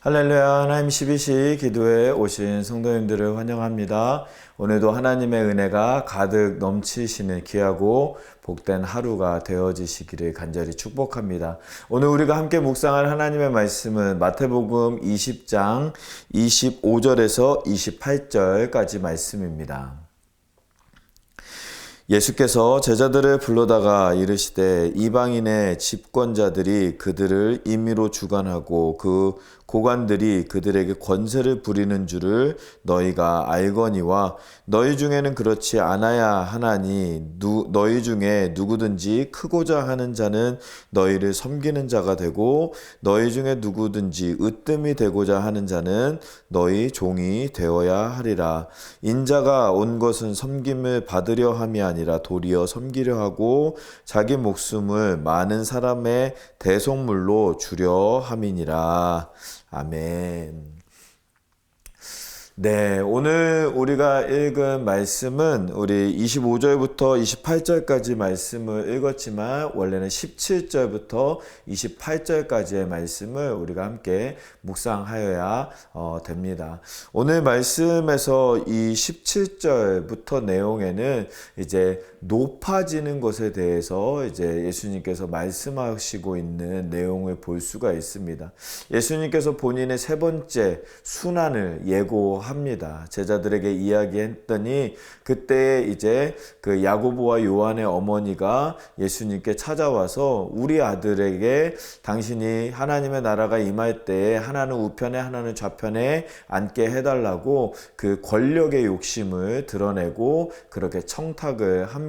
할렐루야. 하나님 12시 기도에 오신 성도님들을 환영합니다. 오늘도 하나님의 은혜가 가득 넘치시는 귀하고 복된 하루가 되어지시기를 간절히 축복합니다. 오늘 우리가 함께 묵상할 하나님의 말씀은 마태복음 20장 25절에서 28절까지 말씀입니다. 예수께서 제자들을 불러다가 이르시되 이방인의 집권자들이 그들을 임의로 주관하고 그 고관들이 그들에게 권세를 부리는 줄을 너희가 알거니와 너희 중에는 그렇지 않아야 하나니 너희 중에 누구든지 크고자 하는 자는 너희를 섬기는 자가 되고 너희 중에 누구든지 으뜸이 되고자 하는 자는 너희 종이 되어야 하리라. 인자가 온 것은 섬김을 받으려 함이 아니라 도리어 섬기려 하고 자기 목숨을 많은 사람의 대속물로 주려 함이니라. 아멘. 네, 오늘 우리가 읽은 말씀은 우리 25절부터 28절까지 말씀을 읽었지만 원래는 17절부터 28절까지의 말씀을 우리가 함께 묵상하여야 됩니다. 오늘 말씀에서 이 17절부터 내용에는 이제 높아지는 것에 대해서 이제 예수님께서 말씀하시고 있는 내용을 볼 수가 있습니다. 예수님께서 본인의 세 번째 순환을 예고합니다. 제자들에게 이야기했더니 그때 이제 그 야고보와 요한의 어머니가 예수님께 찾아와서 우리 아들에게 당신이 하나님의 나라가 임할 때에 하나는 우편에 하나는 좌편에 앉게 해달라고 그 권력의 욕심을 드러내고 그렇게 청탁을 합니다.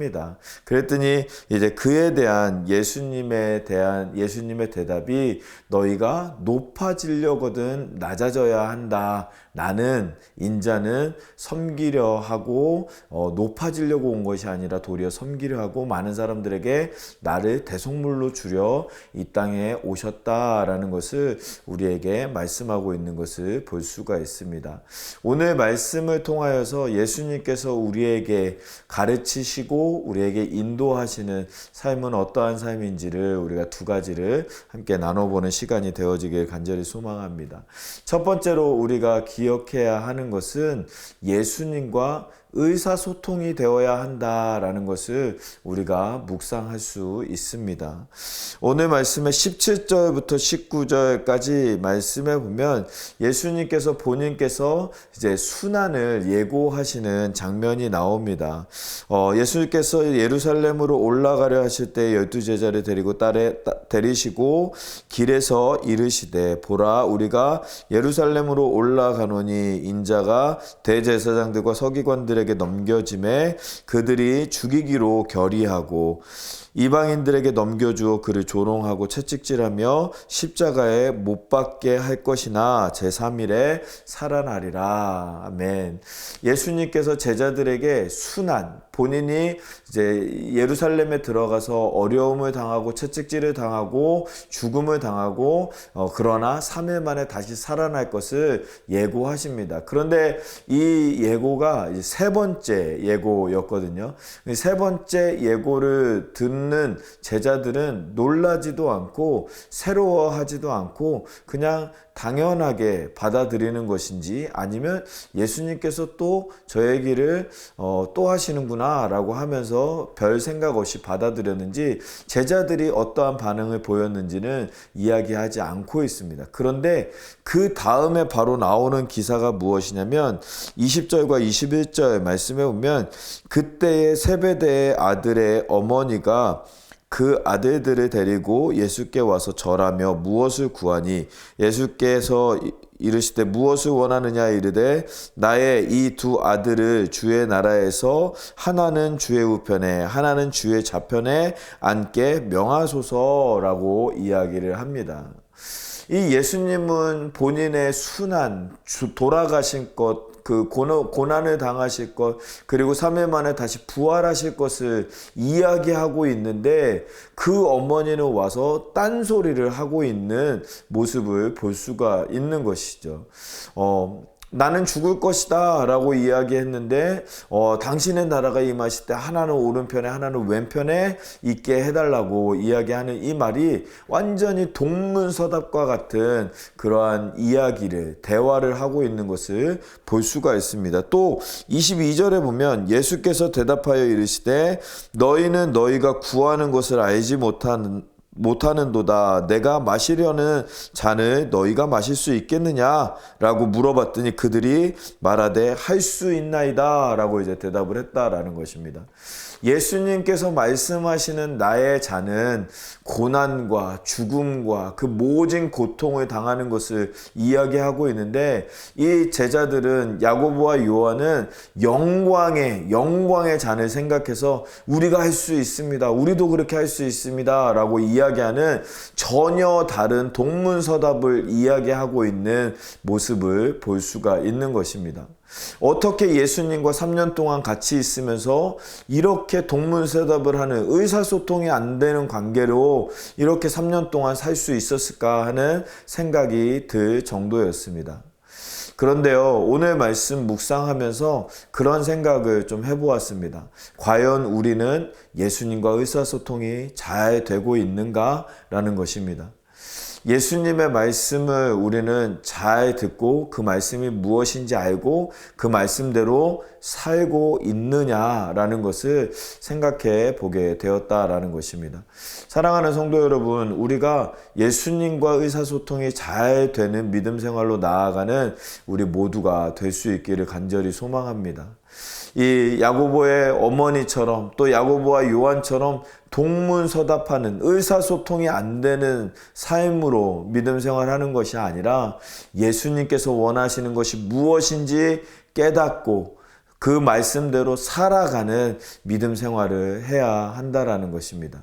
그랬더니 이제 그에 대한 예수님의 대답이 너희가 높아지려거든 낮아져야 한다. 나는 인자는 섬기려 하고 높아지려고 온 것이 아니라 도리어 섬기려 하고 많은 사람들에게 나를 대속물로 주려 이 땅에 오셨다라는 것을 우리에게 말씀하고 있는 것을 볼 수가 있습니다. 오늘 말씀을 통하여서 예수님께서 우리에게 가르치시고 우리에게 인도하시는 삶은 어떠한 삶인지를 우리가 두 가지를 함께 나눠보는 시간이 되어지길 간절히 소망합니다. 첫 번째로 우리가 기억해야 하는 것은 예수님과 의사소통이 되어야 한다라는 것을 우리가 묵상할 수 있습니다. 오늘 말씀의 17절부터 19절까지 말씀해 보면 예수님께서 본인께서 이제 순환을 예고하시는 장면이 나옵니다. 예수님께서 예루살렘으로 올라가려 하실 때 12제자를 데리고 데리시고 길에서 이르시되 보라 우리가 예루살렘으로 올라가노니 인자가 대제사장들과 서기관들에게 넘겨짐에 그들이 죽이기로 결의하고 이방인들에게 넘겨주어 그를 조롱하고 채찍질하며 십자가에 못 박게 할 것이나 제3일에 살아나리라. 아멘. 예수님께서 제자들에게 순환, 본인이 이제 예루살렘에 들어가서 어려움을 당하고 채찍질을 당하고 죽음을 당하고 그러나 3일 만에 다시 살아날 것을 예고하십니다. 그런데 이 예고가 이제 세 번째 예고였거든요. 세 번째 예고를 듣는 제자들은 놀라지도 않고 새로워하지도 않고 그냥 당연하게 받아들이는 것인지 아니면 예수님께서 또 저 얘기를 또 하시는구나 라고 하면서 별 생각 없이 받아들였는지 제자들이 어떠한 반응을 보였는지는 이야기하지 않고 있습니다. 그런데 그 다음에 바로 나오는 기사가 무엇이냐면 20절과 21절 말씀해 보면 그때의 세베대의 아들의 어머니가 그 아들들을 데리고 예수께 와서 절하며 무엇을 구하니 예수께서 이르시되 무엇을 원하느냐 이르되 나의 이 두 아들을 주의 나라에서 하나는 주의 우편에 하나는 주의 좌편에 앉게 명하소서라고 이야기를 합니다. 이 예수님은 본인의 순환, 돌아가신 것, 그 고난을 당하실 것, 그리고 3일 만에 다시 부활하실 것을 이야기하고 있는데 그 어머니는 와서 딴소리를 하고 있는 모습을 볼 수가 있는 것이죠. 나는 죽을 것이다 라고 이야기했는데 당신의 나라가 임하실 때 하나는 오른편에 하나는 왼편에 있게 해달라고 이야기하는 이 말이 완전히 동문서답과 같은 그러한 이야기를 대화를 하고 있는 것을 볼 수가 있습니다. 또 22절에 보면 예수께서 대답하여 이르시되 너희는 너희가 구하는 것을 알지 못하는도다. 내가 마시려는 잔을 너희가 마실 수 있겠느냐? 라고 물어봤더니 그들이 말하되 할 수 있나이다 라고 이제 대답을 했다라는 것입니다. 예수님께서 말씀하시는 나의 잔은 고난과 죽음과 그 모진 고통을 당하는 것을 이야기하고 있는데, 이 제자들은 야고보와 요한은 영광의 잔을 생각해서 우리가 할 수 있습니다, 우리도 그렇게 할 수 있습니다 라고 이야기하는 전혀 다른 동문서답을 이야기하고 있는 모습을 볼 수가 있는 것입니다. 어떻게 예수님과 3년 동안 같이 있으면서 이렇게 동문서답을 하는, 의사소통이 안 되는 관계로 이렇게 3년 동안 살 수 있었을까 하는 생각이 들 정도였습니다. 그런데요, 오늘 말씀 묵상하면서 그런 생각을 좀 해보았습니다. 과연 우리는 예수님과 의사소통이 잘 되고 있는가? 라는 것입니다. 예수님의 말씀을 우리는 잘 듣고 그 말씀이 무엇인지 알고 그 말씀대로 살고 있느냐라는 것을 생각해 보게 되었다라는 것입니다. 사랑하는 성도 여러분, 우리가 예수님과 의사소통이 잘 되는 믿음 생활로 나아가는 우리 모두가 될 수 있기를 간절히 소망합니다. 이 야고보의 어머니처럼 또 야고보와 요한처럼 동문서답하는, 의사소통이 안 되는 삶으로 믿음 생활하는 것이 아니라 예수님께서 원하시는 것이 무엇인지 깨닫고 그 말씀대로 살아가는 믿음 생활을 해야 한다라는 것입니다.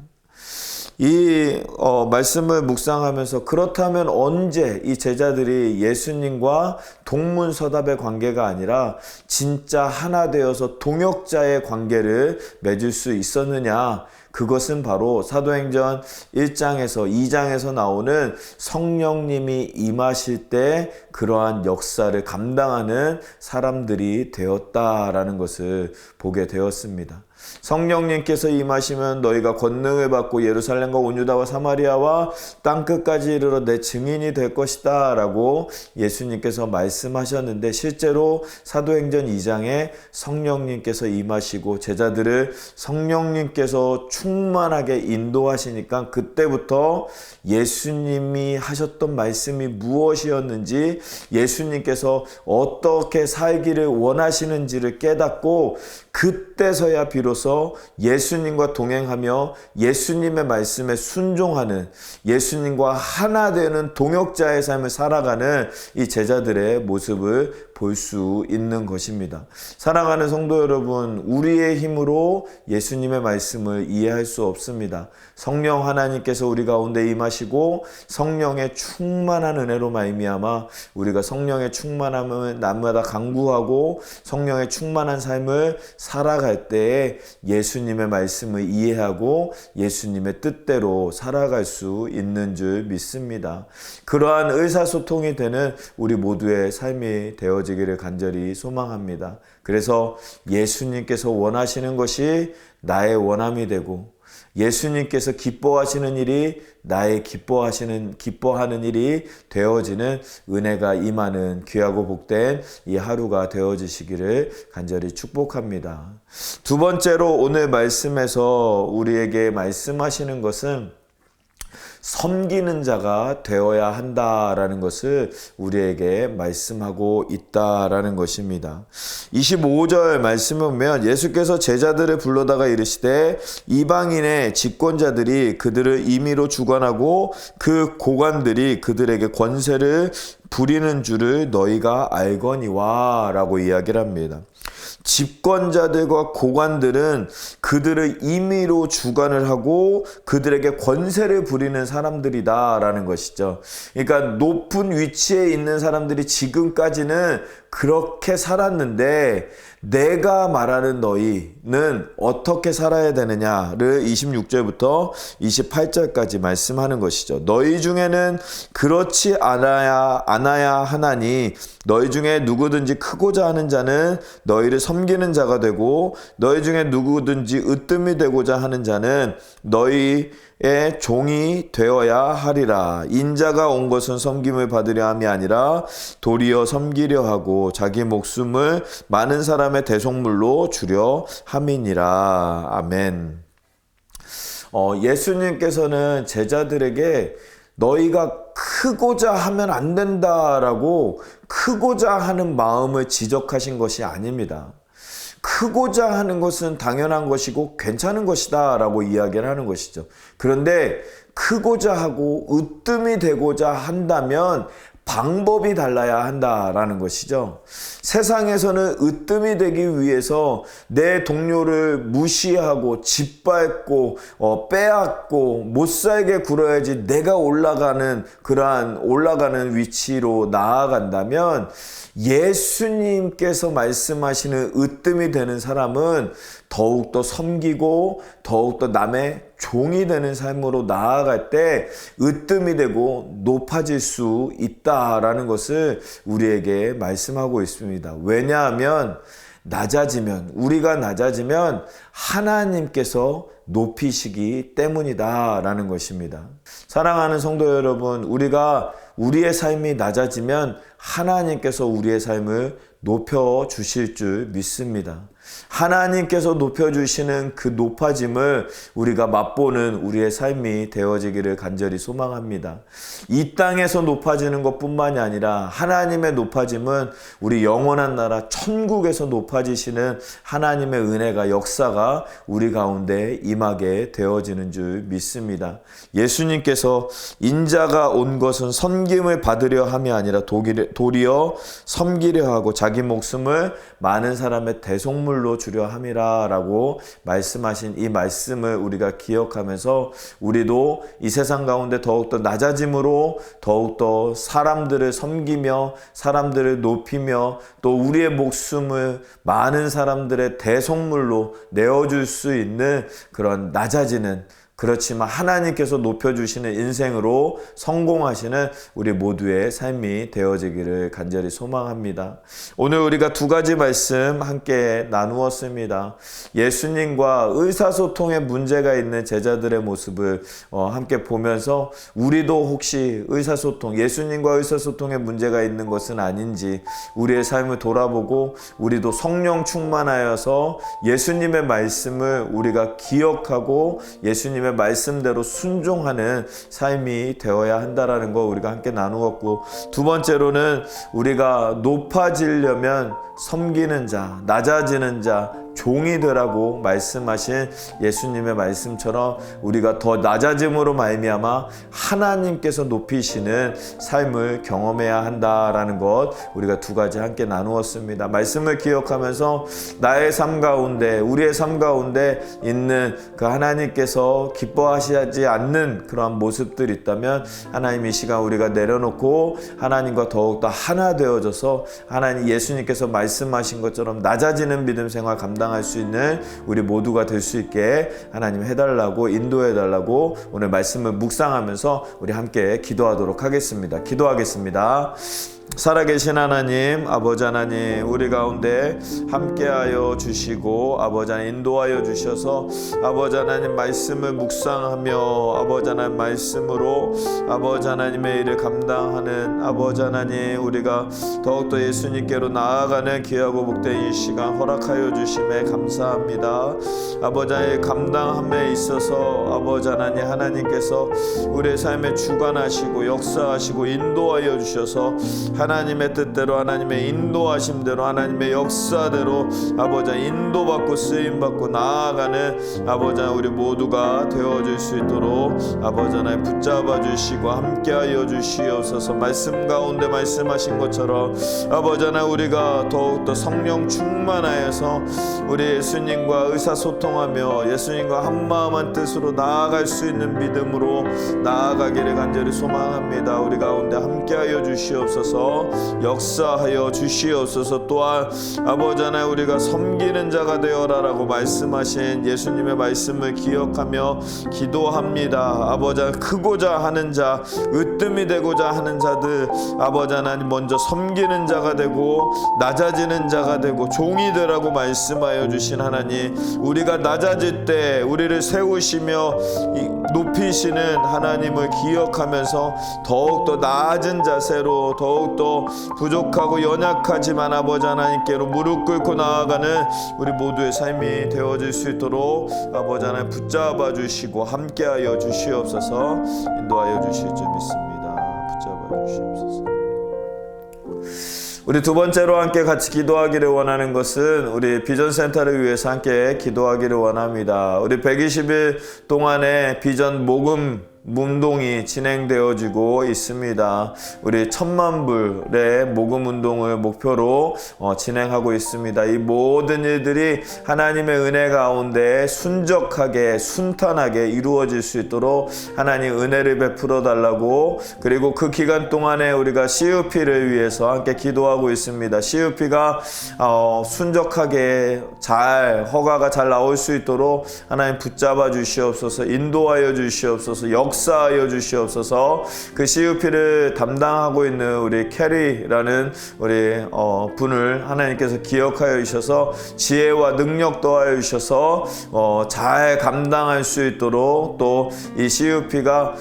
이 말씀을 묵상하면서 그렇다면 언제 이 제자들이 예수님과 동문서답의 관계가 아니라 진짜 하나 되어서 동역자의 관계를 맺을 수 있었느냐? 그것은 바로 사도행전 1장에서 2장에서 나오는 성령님이 임하실 때 그러한 역사를 감당하는 사람들이 되었다라는 것을 보게 되었습니다. 성령님께서 임하시면 너희가 권능을 받고 예루살렘과 온 유다와 사마리아와 땅끝까지 이르러 내 증인이 될 것이다 라고 예수님께서 말씀하셨는데, 실제로 사도행전 2장에 성령님께서 임하시고 제자들을 성령님께서 충만하게 인도하시니까 그때부터 예수님이 하셨던 말씀이 무엇이었는지, 예수님께서 어떻게 살기를 원하시는지를 깨닫고 그때서야 비로소 예수님과 동행하며 예수님의 말씀에 순종하는, 예수님과 하나 되는 동역자의 삶을 살아가는 이 제자들의 모습을 볼 수 있는 것입니다. 사랑하는 성도 여러분, 우리의 힘으로 예수님의 말씀을 이해할 수 없습니다. 성령 하나님께서 우리 가운데 임하시고 성령의 충만한 은혜로 말미암아 우리가 성령의 충만함을 날마다 간구하고 성령의 충만한 삶을 살아갈 때에 예수님의 말씀을 이해하고 예수님의 뜻대로 살아갈 수 있는 줄 믿습니다. 그러한 의사소통이 되는 우리 모두의 삶이 되어지기를 간절히 소망합니다. 그래서 예수님께서 원하시는 것이 나의 원함이 되고 예수님께서 기뻐하시는 일이 나의 기뻐하는 일이 되어지는 은혜가 임하는 귀하고 복된 이 하루가 되어지시기를 간절히 축복합니다. 두 번째로 오늘 말씀에서 우리에게 말씀하시는 것은 섬기는 자가 되어야 한다라는 것을 우리에게 말씀하고 있다라는 것입니다. 25절 말씀을 보면 예수께서 제자들을 불러다가 이르시되 이방인의 집권자들이 그들을 임의로 주관하고 그 고관들이 그들에게 권세를 부리는 줄을 너희가 알거니와 라고 이야기를 합니다. 집권자들과 고관들은 그들을 임의로 주관을 하고 그들에게 권세를 부리는 사람들이다 라는 것이죠. 그러니까 높은 위치에 있는 사람들이 지금까지는 그렇게 살았는데 내가 말하는 너희는 어떻게 살아야 되느냐를 26절부터 28절까지 말씀하는 것이죠. 너희 중에는 그렇지 않아야 하나니 너희 중에 누구든지 크고자 하는 자는 너희를 섬기는 자가 되고 너희 중에 누구든지 으뜸이 되고자 하는 자는 너희의 종이 되어야 하리라. 인자가 온 것은 섬김을 받으려 함이 아니라 도리어 섬기려 하고 자기 목숨을 많은 사람의 대속물로 주려 함이니라. 아멘. 예수님께서는 제자들에게 너희가 크고자 하면 안 된다라고 크고자 하는 마음을 지적하신 것이 아닙니다. 크고자 하는 것은 당연한 것이고 괜찮은 것이다 라고 이야기를 하는 것이죠. 그런데 크고자 하고 으뜸이 되고자 한다면 방법이 달라야 한다라는 것이죠. 세상에서는 으뜸이 되기 위해서 내 동료를 무시하고 짓밟고 빼앗고 못살게 굴어야지 내가 올라가는 위치로 나아간다면 예수님께서 말씀하시는 으뜸이 되는 사람은 더욱더 섬기고 더욱더 남의 종이 되는 삶으로 나아갈 때 으뜸이 되고 높아질 수 있다라는 것을 우리에게 말씀하고 있습니다. 왜냐하면 우리가 낮아지면 하나님께서 높이시기 때문이다라는 것입니다. 사랑하는 성도 여러분, 우리의 삶이 낮아지면 하나님께서 우리의 삶을 높여주실 줄 믿습니다. 하나님께서 높여주시는 그 높아짐을 우리가 맛보는 우리의 삶이 되어지기를 간절히 소망합니다. 이 땅에서 높아지는 것뿐만이 아니라 하나님의 높아짐은 우리 영원한 나라 천국에서 높아지시는 하나님의 은혜가 역사가 우리 가운데 임하게 되어지는 줄 믿습니다. 예수님께서 인자가 온 것은 섬김을 받으려 함이 아니라 도리어 섬기려 하고 자기 목숨을 많은 사람의 대속물로 주려 함이라 라고 말씀하신 이 말씀을 우리가 기억하면서 우리도 이 세상 가운데 더욱더 낮아짐으로 더욱더 사람들을 섬기며 사람들을 높이며 또 우리의 목숨을 많은 사람들의 대속물로 내어줄 수 있는 그런 낮아지는, 그렇지만 하나님께서 높여주시는 인생으로 성공하시는 우리 모두의 삶이 되어지기를 간절히 소망합니다. 오늘 우리가 두 가지 말씀 함께 나누었습니다. 예수님과 의사소통에 문제가 있는 제자들의 모습을 함께 보면서 우리도 혹시 예수님과 의사소통에 문제가 있는 것은 아닌지 우리의 삶을 돌아보고 우리도 성령 충만하여서 예수님의 말씀을 우리가 기억하고 예수님의 말씀대로 순종하는 삶이 되어야 한다라는 거 우리가 함께 나누었고, 두 번째로는 우리가 높아지려면 섬기는 자, 낮아지는 자, 종이 되라고 말씀하신 예수님의 말씀처럼 우리가 더 낮아짐으로 말미암아 하나님께서 높이시는 삶을 경험해야 한다라는 것 우리가 두 가지 함께 나누었습니다. 말씀을 기억하면서 나의 삶 가운데, 우리의 삶 가운데 있는 그 하나님께서 기뻐하시지 않는 그러한 모습들이 있다면 하나님 이 시간 우리가 내려놓고 하나님과 더욱더 하나 되어져서 하나님 예수님께서 말씀하신 것처럼 낮아지는 믿음 생활 감당할 수 있는 우리 모두가 될 수 있게 하나님 해달라고, 인도해달라고 오늘 말씀을 묵상하면서 우리 함께 기도하도록 하겠습니다. 기도하겠습니다. 살아계신 하나님, 아버지 하나님, 우리 가운데 함께하여 주시고 아버지 하나님 인도하여 주셔서 아버지 하나님 말씀을 묵상하며 아버지 하나님 말씀으로 아버지 하나님의 일을 감당하는 아버지 하나님, 우리가 더욱더 예수님께로 나아가는 귀하고 복된 이 시간 허락하여 주심에 감사합니다. 아버지 하나님 감당함에 있어서 아버지 하나님, 하나님께서 우리의 삶에 주관하시고 역사하시고 인도하여 주셔서 하나님의 뜻대로, 하나님의 인도하심대로, 하나님의 역사대로 아버지 인도받고 쓰임받고 나아가는 아버지 우리 모두가 되어줄 수 있도록 아버지 하나님 붙잡아 주시고 함께하여 주시옵소서. 말씀 가운데 말씀하신 것처럼 아버지 하나님 우리가 더욱더 성령 충만하여서 우리 예수님과 의사소통하며 예수님과 한마음 한뜻으로 나아갈 수 있는 믿음으로 나아가기를 간절히 소망합니다. 우리 가운데 함께하여 주시옵소서. 주셔서 역사하여 주시옵소서. 또한 아버지 하나님 우리가 섬기는 자가 되어라라고 말씀하신 예수님의 말씀을 기억하며 기도합니다. 아버지 하나님 크고자 하는 자, 으뜸이 되고자 하는 자들 아버지 하나님 먼저 섬기는 자가 되고 낮아지는 자가 되고 종이 되라고 말씀하여 주신 하나님, 우리가 낮아질 때 우리를 세우시며 높이시는 하나님을 기억하면서 더욱더 낮은 자세로 더욱더 부족하고 연약하지만 아버지 하나님께로 무릎 꿇고 나아가는 우리 모두의 삶이 되어질 수 있도록 아버지 하나님 붙잡아 주시고 함께하여 주시옵소서. 인도하여 주실 줄 믿습니다. 붙잡아 주시옵소서. 우리 두 번째로 함께 같이 기도하기를 원하는 것은 우리 비전센터를 위해서 함께 기도하기를 원합니다. 우리 120일 동안의 비전 모금 운동이 진행되어지고 있습니다. 우리 1000만 불의 모금 운동을 목표로 진행하고 있습니다. 이 모든 일들이 하나님의 은혜 가운데 순적하게 순탄하게 이루어질 수 있도록 하나님 은혜를 베풀어 달라고, 그리고 그 기간 동안에 우리가 CUP를 위해서 함께 기도하고 있습니다. CUP가 순적하게 잘 허가가 잘 나올 수 있도록 하나님 붙잡아 주시옵소서. 인도하여 주시옵소서. 역사하여 주시옵소서. 그 CUP를 담당하고 있는 우리 캐리라는 우리 분을 하나님께서 기억하여 주셔서 지혜와 능력 더하여 주셔서 잘 감당할 수 있도록, 또 이 CUP가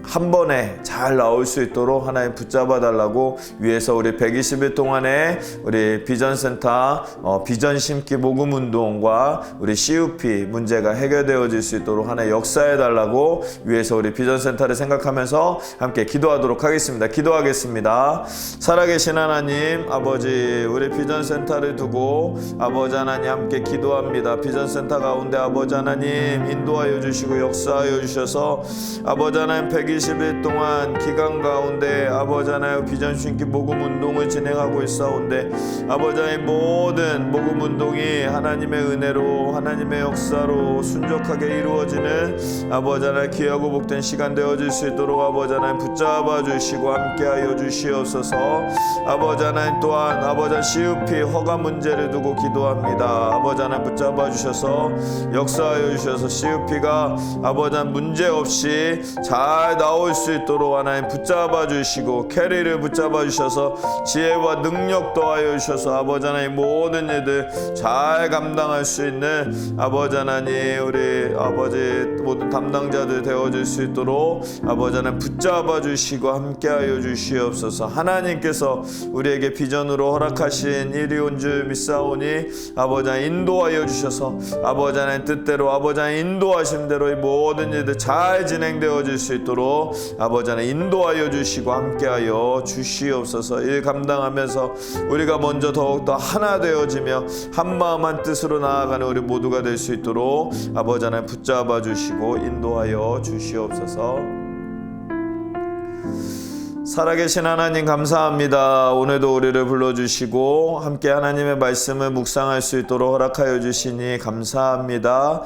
한 번에 잘 나올 수 있도록 하나님 붙잡아 달라고 위해서 우리 120일 동안에 우리 비전센터 비전 심기 모금 운동과 우리 CUP 문제가 해결되어질 수 있도록 하나님 역사해 달라고 위해서 우리 비전센터를 생각하면서 함께 기도하도록 하겠습니다. 기도하겠습니다. 살아계신 하나님 아버지, 우리 비전센터를 두고 아버지 하나님 함께 기도합니다. 비전센터 가운데 아버지 하나님 인도하여 주시고 역사하여 주셔서 아버지 하나님 120일 동안 기간 가운데 아버지 하나님 비전 심기 모금 운동을 진행하고 있사온데 아버지 하나님 모든 모금 운동이 하나님의 은혜로 하나님의 역사로 순적하게 이루어지는 아버지 하나님 귀하고 복된 시간 되어질 수 있도록 아버지 하나님 붙잡아 주시고 함께하여 주시옵소서. 아버지 하나님 또한 아버지 하나님 CUP 허가 문제를 두고 기도합니다. 아버지 하나님 붙잡아 주셔서 역사하여 주셔서 CUP가 아버지 하나님 문제 없이 잘 나올 수 있도록 하나님 붙잡아 주시고 캐리를 붙잡아 주셔서 지혜와 능력 더하여 주셔서 아버지 하나님 모든 일들 잘 감당할 수 있는 아버지 하나님 우리 아버지 모든 담당자들 되어줄 수 있도록 아버지 하나님 붙잡아 주시고 함께하여 주시옵소서. 하나님께서 우리에게 비전으로 허락하신 일이 온 줄 믿사오니 아버지 하나님 인도하여 주셔서 아버지 하나님 뜻대로 아버지 하나님 인도하신 대로 이 모든 일들 잘 진행되어질 수 있도록 아버지 하나님 인도하여 주시고 함께하여 주시옵소서. 일 감당하면서 우리가 먼저 더욱더 하나 되어지며 한마음 한뜻으로 나아가는 우리 모두가 될 수 있도록 아버지 하나님 붙잡아 주시고 인도하여 주시옵소서. 살아계신 하나님 감사합니다. 오늘도 우리를 불러주시고 함께 하나님의 말씀을 묵상할 수 있도록 허락하여 주시니 감사합니다.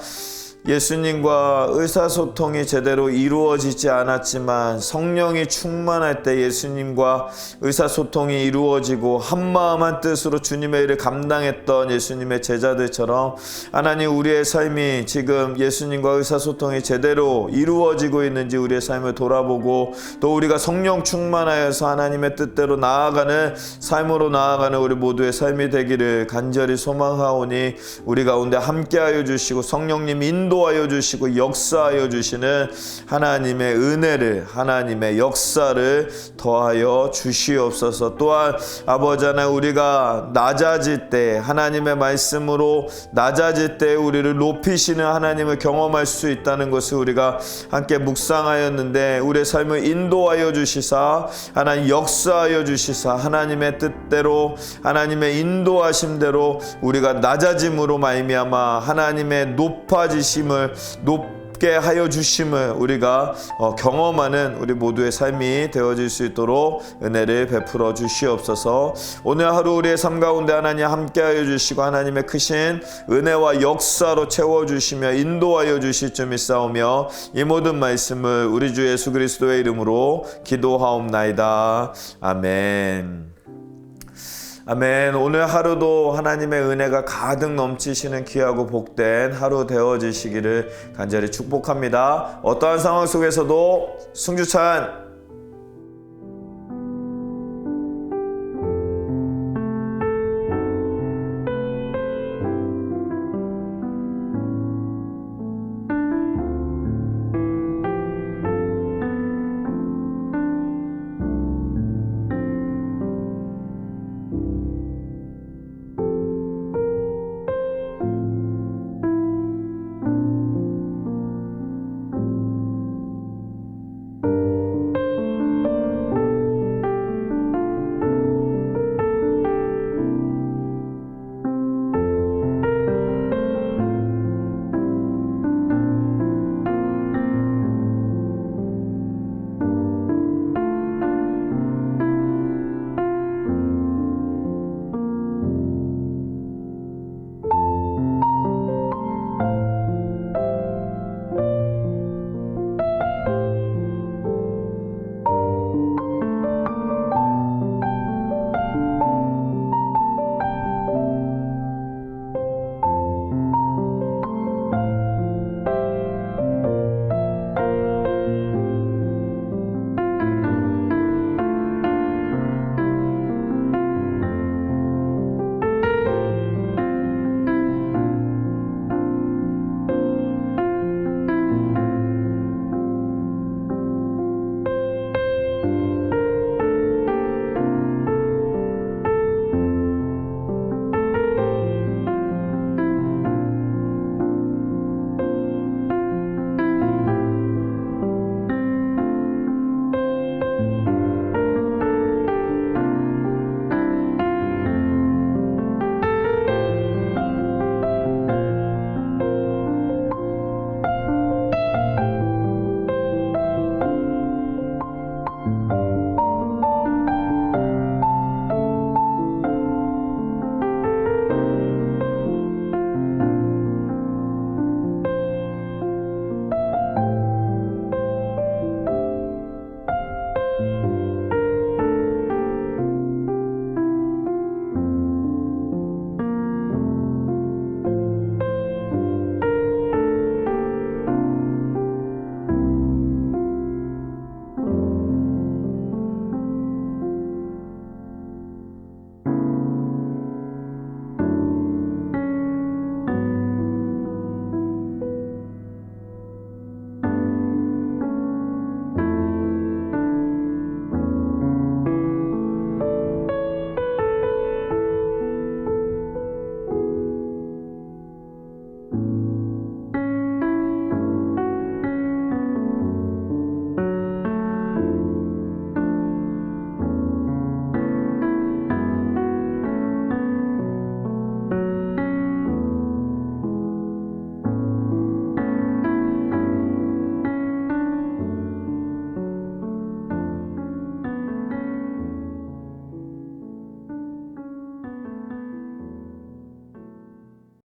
예수님과 의사소통이 제대로 이루어지지 않았지만 성령이 충만할 때 예수님과 의사소통이 이루어지고 한마음 한뜻으로 주님의 일을 감당했던 예수님의 제자들처럼 하나님 우리의 삶이 지금 예수님과 의사소통이 제대로 이루어지고 있는지 우리의 삶을 돌아보고 또 우리가 성령 충만하여서 하나님의 뜻대로 나아가는 삶으로 나아가는 우리 모두의 삶이 되기를 간절히 소망하오니 우리 가운데 함께하여 주시고 성령님 인도하여 주시고 역사하여 주시는 하나님의 은혜를 하나님의 역사를 더하여 주시옵소서. 또한 아버지 하나님 우리가 낮아질 때 하나님의 말씀으로 낮아질 때 우리를 높이시는 하나님을 경험할 수 있다는 것을 우리가 함께 묵상하였는데 우리의 삶을 인도하여 주시사 하나님 역사하여 주시사 하나님의 뜻대로 하나님의 인도하심대로 우리가 낮아짐으로 말미암아 하나님의 높아지심을 붙게 하여 주심을 우리가 경험하는 우리 모두의 삶이 되어질 수 있도록 은혜를 베풀어 주시옵소서. 오늘 하루 우리의 삶 가운데 하나님 함께 하여 주시고 하나님의 크신 은혜와 역사로 채워주시며 인도하여 주실 줄 믿사오며 이 모든 말씀을 우리 주 예수 그리스도의 이름으로 기도하옵나이다. 아멘. 아멘. 오늘 하루도 하나님의 은혜가 가득 넘치시는 귀하고 복된 하루 되어지시기를 간절히 축복합니다. 어떠한 상황 속에서도 승주찬